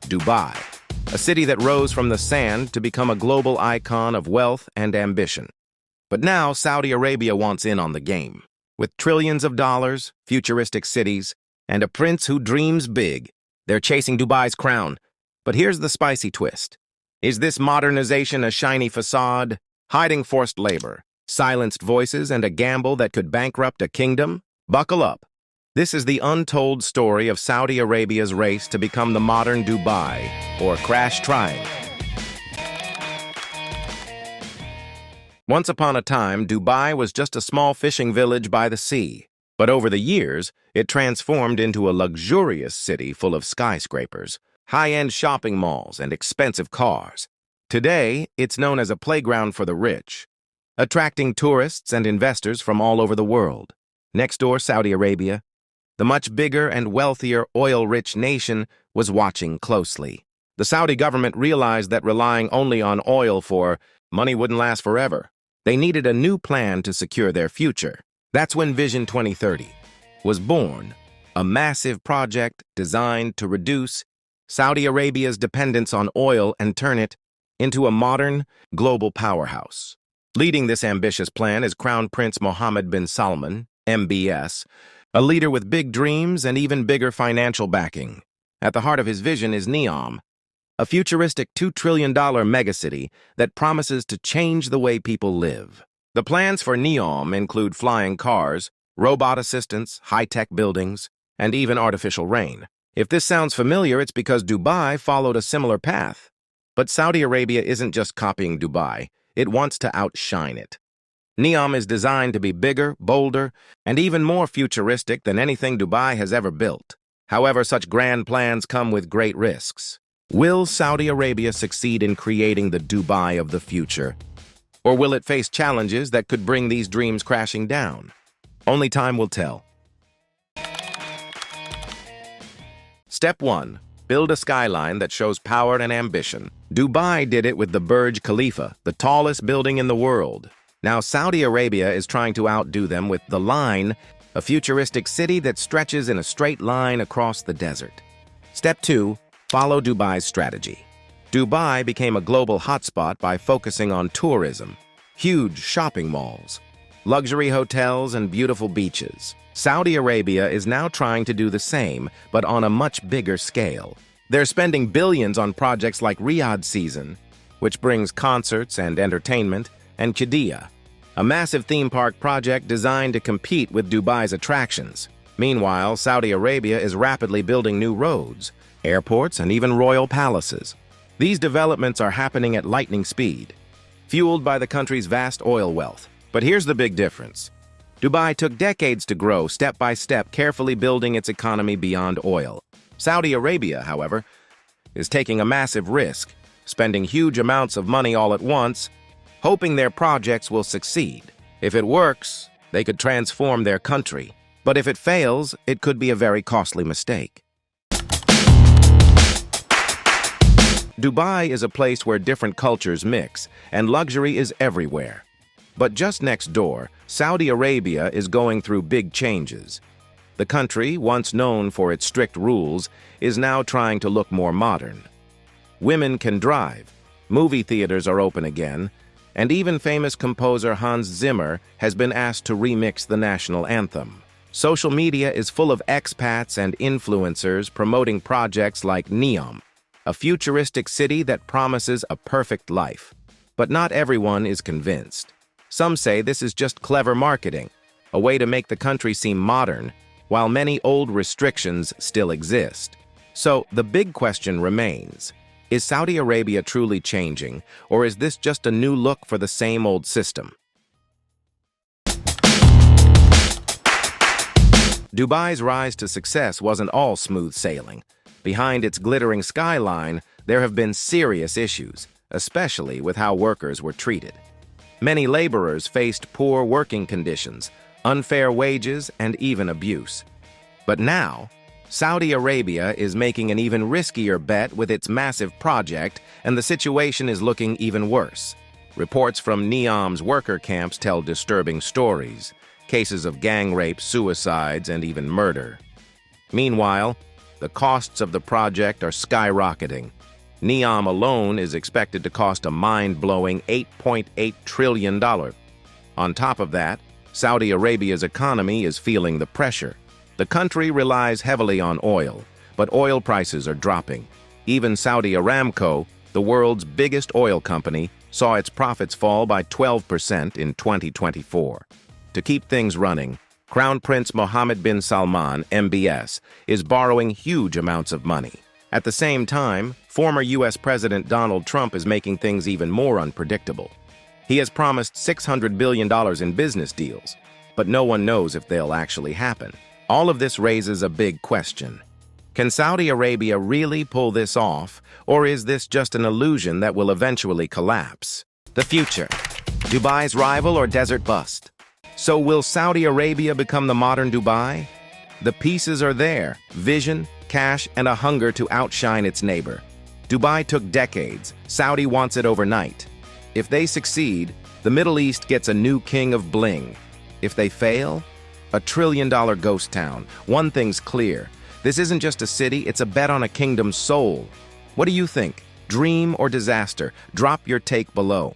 Dubai, a city that rose from the sand to become a global icon of wealth and ambition. But now Saudi Arabia wants in on the game. With trillions of dollars, futuristic cities, and a prince who dreams big, they're chasing Dubai's crown. But here's the spicy twist. Is this modernization a shiny facade, hiding forced labor, silenced voices, and a gamble that could bankrupt a kingdom? Buckle up. This is the untold story of Saudi Arabia's race to become the modern Dubai, or crash trying. Once upon a time, Dubai was just a small fishing village by the sea. But over the years, it transformed into a luxurious city full of skyscrapers, high-end shopping malls, and expensive cars. Today, it's known as a playground for the rich, attracting tourists and investors from all over the world. Next door, Saudi Arabia, the much bigger and wealthier oil-rich nation, was watching closely. The Saudi government realized that relying only on oil for money wouldn't last forever. They needed a new plan to secure their future. That's when Vision 2030 was born, a massive project designed to reduce Saudi Arabia's dependence on oil and turn it into a modern, global powerhouse. Leading this ambitious plan is Crown Prince Mohammed bin Salman, MBS, a leader with big dreams and even bigger financial backing. At the heart of his vision is NEOM, a futuristic $2 trillion megacity that promises to change the way people live. The plans for NEOM include flying cars, robot assistants, high-tech buildings, and even artificial rain. If this sounds familiar, it's because Dubai followed a similar path. But Saudi Arabia isn't just copying Dubai, it wants to outshine it. NEOM is designed to be bigger, bolder, and even more futuristic than anything Dubai has ever built. However, such grand plans come with great risks. Will Saudi Arabia succeed in creating the Dubai of the future? Or will it face challenges that could bring these dreams crashing down? Only time will tell. Step 1. Build a skyline that shows power and ambition. Dubai did it with the Burj Khalifa, the tallest building in the world. Now Saudi Arabia is trying to outdo them with The Line, a futuristic city that stretches in a straight line across the desert. Step 2. Follow Dubai's strategy. Dubai became a global hotspot by focusing on tourism, huge shopping malls, luxury hotels, and beautiful beaches. Saudi Arabia is now trying to do the same, but on a much bigger scale. They're spending billions on projects like Riyadh Season, which brings concerts and entertainment, and Qiddiya, a massive theme park project designed to compete with Dubai's attractions. Meanwhile, Saudi Arabia is rapidly building new roads, airports, and even royal palaces. These developments are happening at lightning speed, fueled by the country's vast oil wealth. But here's the big difference. Dubai took decades to grow, step by step, carefully building its economy beyond oil. Saudi Arabia, however, is taking a massive risk, spending huge amounts of money all at once, hoping their projects will succeed. If it works, they could transform their country. But if it fails, it could be a very costly mistake. Dubai is a place where different cultures mix, and luxury is everywhere. But just next door, Saudi Arabia is going through big changes. The country, once known for its strict rules, is now trying to look more modern. Women can drive, movie theaters are open again, and even famous composer Hans Zimmer has been asked to remix the national anthem. Social media is full of expats and influencers promoting projects like NEOM, a futuristic city that promises a perfect life. But not everyone is convinced. Some say this is just clever marketing, a way to make the country seem modern, while many old restrictions still exist. So the big question remains. Is Saudi Arabia truly changing, or is this just a new look for the same old system? Dubai's rise to success wasn't all smooth sailing. Behind its glittering skyline, there have been serious issues, especially with how workers were treated. Many laborers faced poor working conditions, unfair wages, and even abuse. But now, Saudi Arabia is making an even riskier bet with its massive project, and the situation is looking even worse. Reports from NEOM's worker camps tell disturbing stories, cases of gang rape, suicides, and even murder. Meanwhile, The costs of the project are skyrocketing. NEOM alone is expected to cost a mind-blowing $8.8 trillion. On top of that, Saudi Arabia's economy is feeling the pressure. The country relies heavily on oil, but oil prices are dropping. Even Saudi Aramco, the world's biggest oil company, saw its profits fall by 12% in 2024. To keep things running, Crown Prince Mohammed bin Salman, MBS, is borrowing huge amounts of money. At the same time, former U.S. President Donald Trump is making things even more unpredictable. He has promised $600 billion in business deals, but no one knows if they'll actually happen. All of this raises a big question. Can Saudi Arabia really pull this off, or is this just an illusion that will eventually collapse? The future. Dubai's rival or desert bust? So will Saudi Arabia become the modern Dubai? The pieces are there: vision, cash, and a hunger to outshine its neighbor. Dubai took decades. Saudi wants it overnight. If they succeed, the Middle East gets a new king of bling. If they fail, a trillion-dollar ghost town. One thing's clear. This isn't just a city, it's a bet on a kingdom's soul. What do you think? Dream or disaster? Drop your take below.